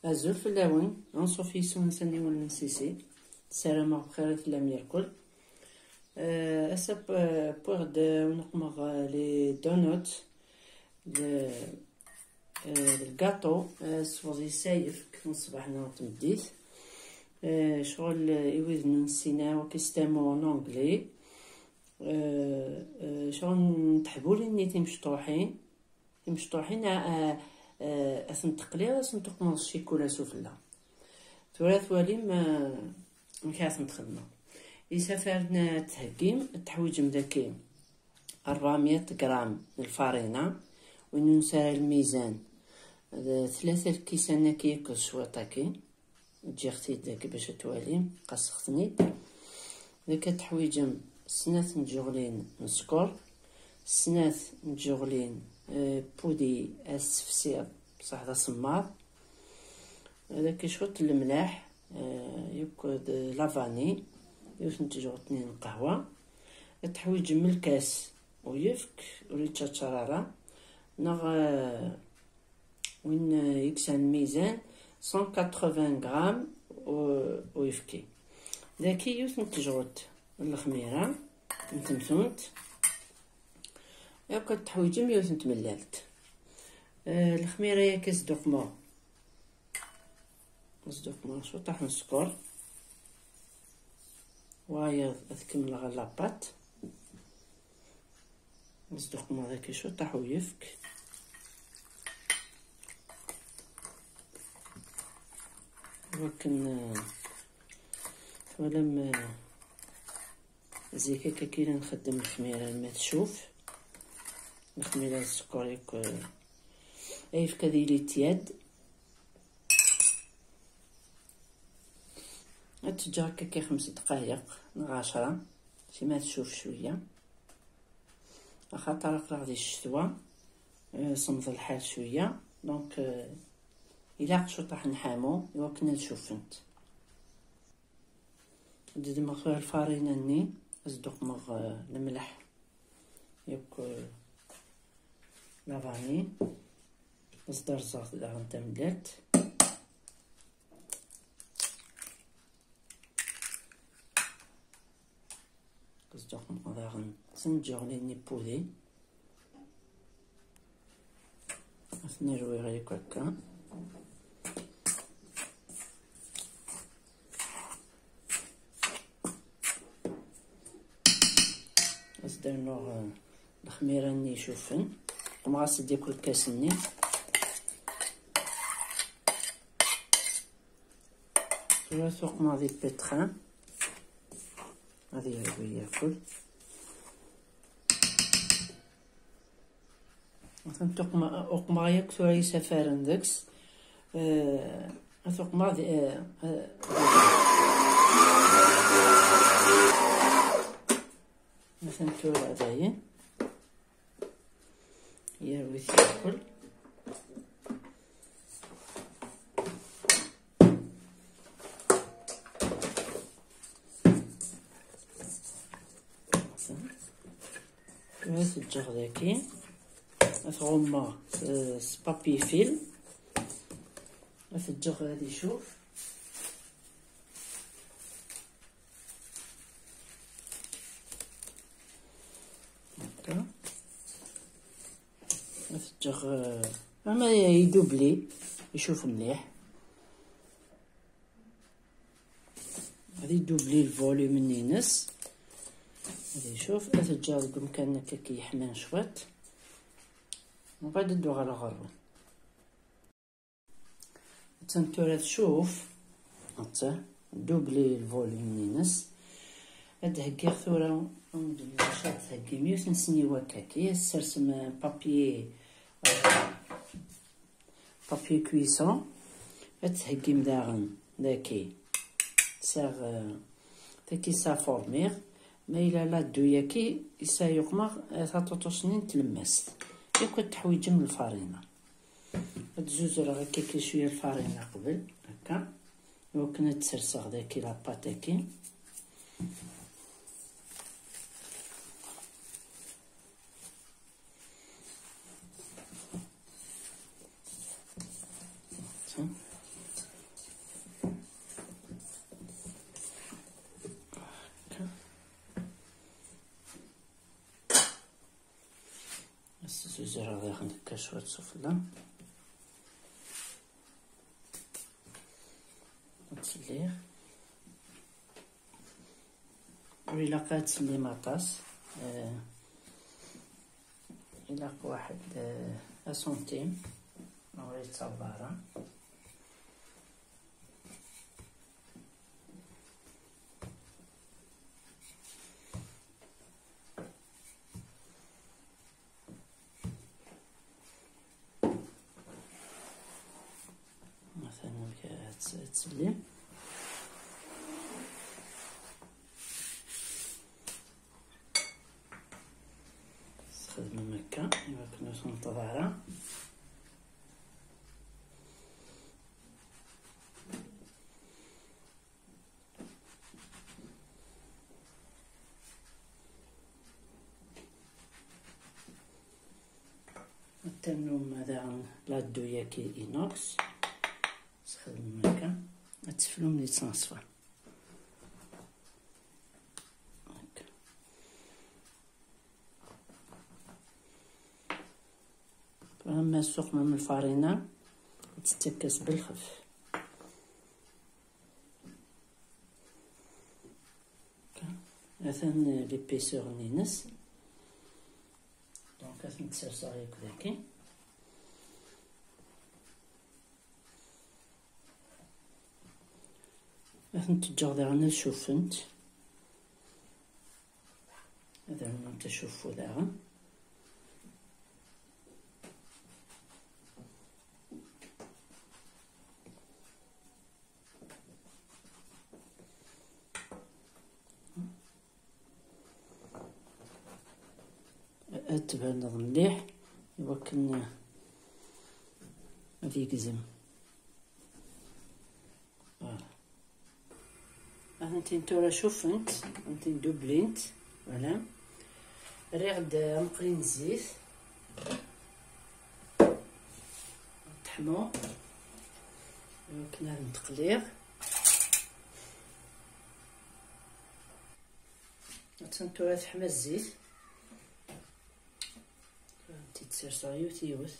أزول فلاون غنصوفي سونساني ولا نسيسي سلامة بخير تلام ياكل أسا بوغد ونقمغ لي دونوت الكاطو سوزي سايف كيف نصبح نتمديت شغل يوزنو نسينا وكيستعملو اون انجلي شغل نتحبولي نيتي مشطوحين اثن تقلير اثن تقمص الشيكولا سفلى ثلاث والي ما مكاث نتخدمو يسافرنا تهكيم التحويج مذاكي 400 غرام من الفارينة وننسى الميزان 3 الكيسان كيك شواطاكي تجي اختي داك باش توالي قصختني داك التحويجم سنات نجوغلين نسكر سنات نجوغلين بودي السفسير بصح هذا سمار هذاك شوط الملاح يكود لافاني يوسف نتجو 2 قهوه التحويج من الكاس ويفك وريتشا تشرارة نغ وين يكسان ميزان 180 غرام ويفكي داكي يوسف نتجوت الخميره نتمثونت ياك التحويج يوسف نتملالت الخميره يا كاس دوقمو شو طاح السكر وايض تكمل غلابات نصدق ما ذاك شو طاح ويفك ولكن ولما زي هكا كي نخدم الخميره ما تشوف الخميره السكر ياك يفك هذه لي تياد تجا هكا 5 دقائق 10 شي ما تشوف شويه خاطر غادي الشتوى صمد الحال شويه دونك الا شو طاح نحامو ايوا كنا نشوفنت ندمغ الفارينه ني ازدق مغ الملح ياك لافاني نصدر الزغط دا نتمدلت ازدق مغ سنجوغلي ني بودي نروي غير هكا درنا الخميره ني شوفن ومغاس ديك الكاس ني ثلاث ماضي بيتخان هذه يروي ياكل مثلا أقمع يكثر يسافرن داكس أقمع مثلا تورا داين يروي ياكل مثلا الجغ داكي غما سبابي فيل مثل الجغ هادي شوف هكا مثل الجغ اما يدوبلي يشوف مليح غادي يدوبلي الفوليوم نينس غادي يشوف مثل الجغ بامكان هكا كيحمان شويت وغادي ندو على غرون تنتورا تشوف هاتا دوبلي الفوليوم نينس هاد هكا ثورا ندير شات هكا 150 وكاكي سرسم بابي كويسون تهكي مداغن داكي ساغ داكي سا فورميغ ما إلا لا دوياكي يسا يقمغ ثاطوطوشنين تلمست ياك التحويج من الفارينه هاد الزوز راه هكا شويه الفارينه قبل هكا وكنا تسرسغ داكي لاباط هاكي الزوج راه غياخد هكا شويه سفلة نتسليه. وإلا قات لي مطاس إلا واحد سنتيم نوريت صبارة مثلا تسلي نستخدم هكا إلا كنا سنطبارة التنوم هذا لادو ياكي إينوكس نستخدم هكا نتفلو ملي تنصفى هكا. أما السخمة من الفرينة تتكس بالخف مثلا ليبيسور نينس دونك نتسرسغ هكداكي نتجر داغن الشوفنت هذا هو نتشوفو داغن تبان مليح يمكن غادي يقزم. انتي نتورا شوفنت انتي دوبلينت فوالا ريغد نقلين الزيت طحمو يمكن هاد التقليغ تنتورا تحمى الزيت تتسرسغي وتيوث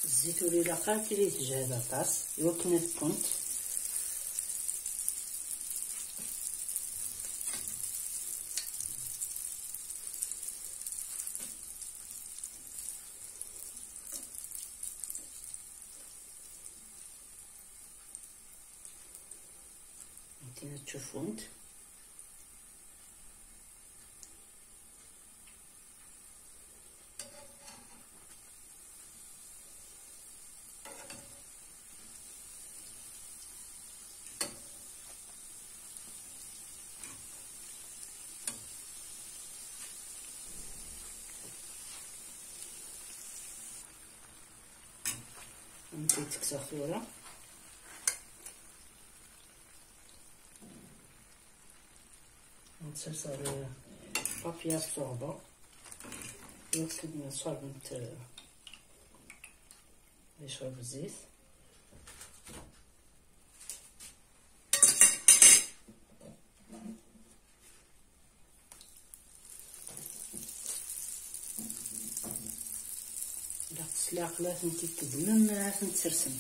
الزيت ولي لاقات لي تجهد طاس يمكن الكونت تشوفونت نزيد تكسخورة نتسلسل بابيا الصعبة يمكن صابنت يشرب الزيت لا تسلاق لا تنتي تدمم لا تنتسرسم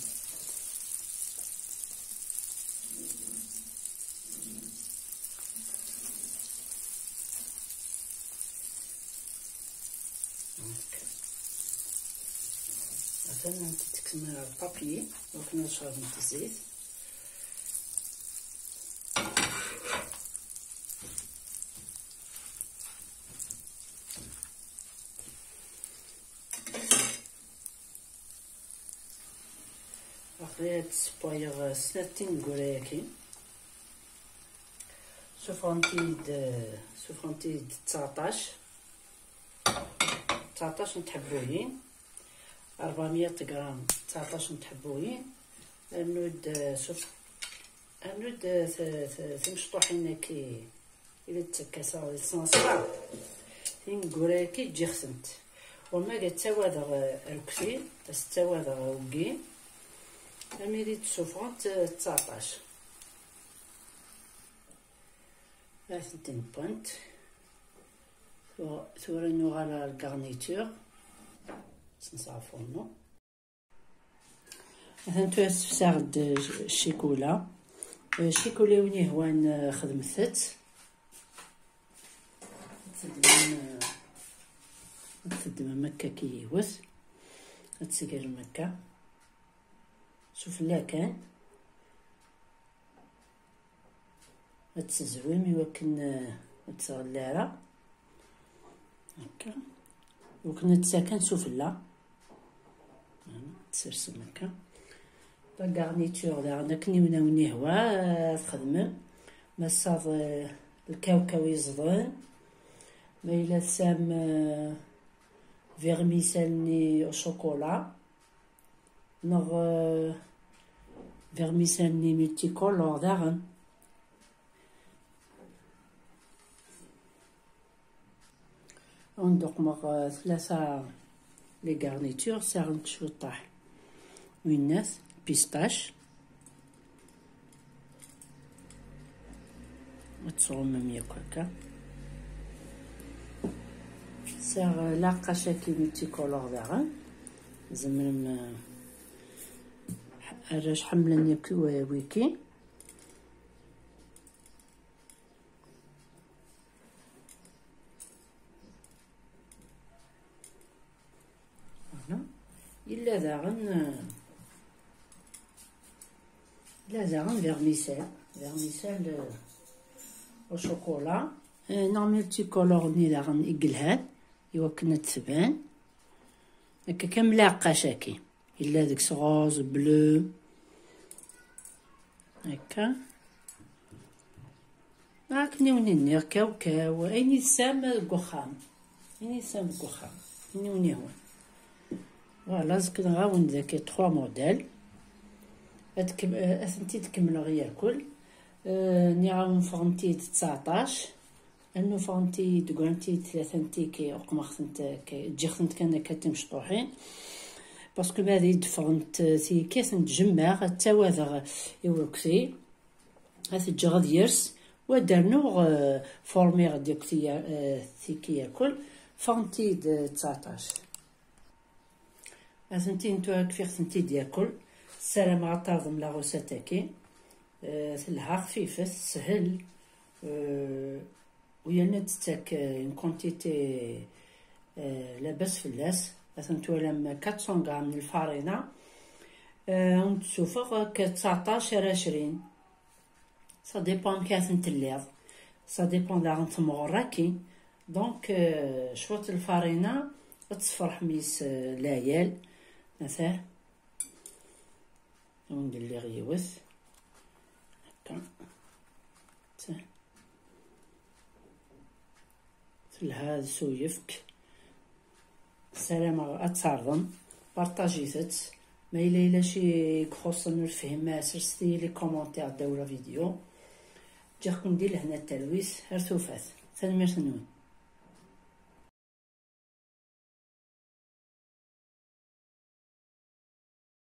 مثلا تكمل البابي وكنا نشرب من الزيت أخريت سبايغ 30 غوراكي سفرنتيد 19 نتحبوين 400 غرام 19 نتحبوين النود تمشطوحين كي إلا تكاسا صنصفا تين غوراكي تجي خسنت وما قد تواذغ ركسي تواذغ وقي أميري تسوفغنت 19 ثنتين بونت ثورا نوغالا الكارنيتور سنصافونو مثلا تواسف ساغد الشيكولا الشيكولا وين هوان خدمتت تخدم مكة كي يوث تسقر مكة شوف لا كان تزويم يوكن تغلارة هكا وكنا تساكن سفلى تسرسم هكا لا غارنيتور دا كني وناوني هوا تخدم مصاب الكاوكاو يزضن ما إلا سام فيرميسالني شوكولا نغ فيرميسالني ملتي كولور داغن وندوق مغ ثلاثة لي غارنيتور ساغن شو طاح ويناث بيستاش وتصوم ياك هكا ساغ لاقاشا كي ملتي كولور داغن زمرم راش حملن ياكي ويكي إلا داغن فيرميسال او شوكولا نعمل تي كولور ني داغن يقلهاد يوكنا تثبان هكا كملاقة شاكي إلا ديك غوز بلو هكا هاكني ونيني كاوكاو أيني سام القخام نيوني هون فوالا زكنا غاون داكي 3 موديل أثنتي تكمل غير كل نعاون فغنتي 19 انو فغنتي دكانتي 3 كي وقمختنت كي تجي كان كتمشطوحين باسكو بهذه دفغنت سي كاس تجمع تواذغ يوركسي هاث الجغد يرس ودرنو فورميغ ديكتيا ثيكي ياكل فغنتي 19 أثنتي نتو كفيغ ثنتي دياكل السلام عطاظم لا غوساتاكي ثلها خفيفة سهل ويانا تتاك اون كونتيتي لاباس فلاس أثنتو لما 400 غرام من الفارينة ونتسوفغ 19 20 سا ديبون كاثن تليض سا ديبون داغن تمغراكي دونك شوط الفارينة تصفر حميس لايال مثلا وندير لي غيوث هكا تلها سويفك سلامة أتصارضن بارطاجيتت ما إلا شي خصنا الفهم سرستي لي كومونتير داولا فيديو جاكم ندير هنا التلويس هرتوفات تنمير تنون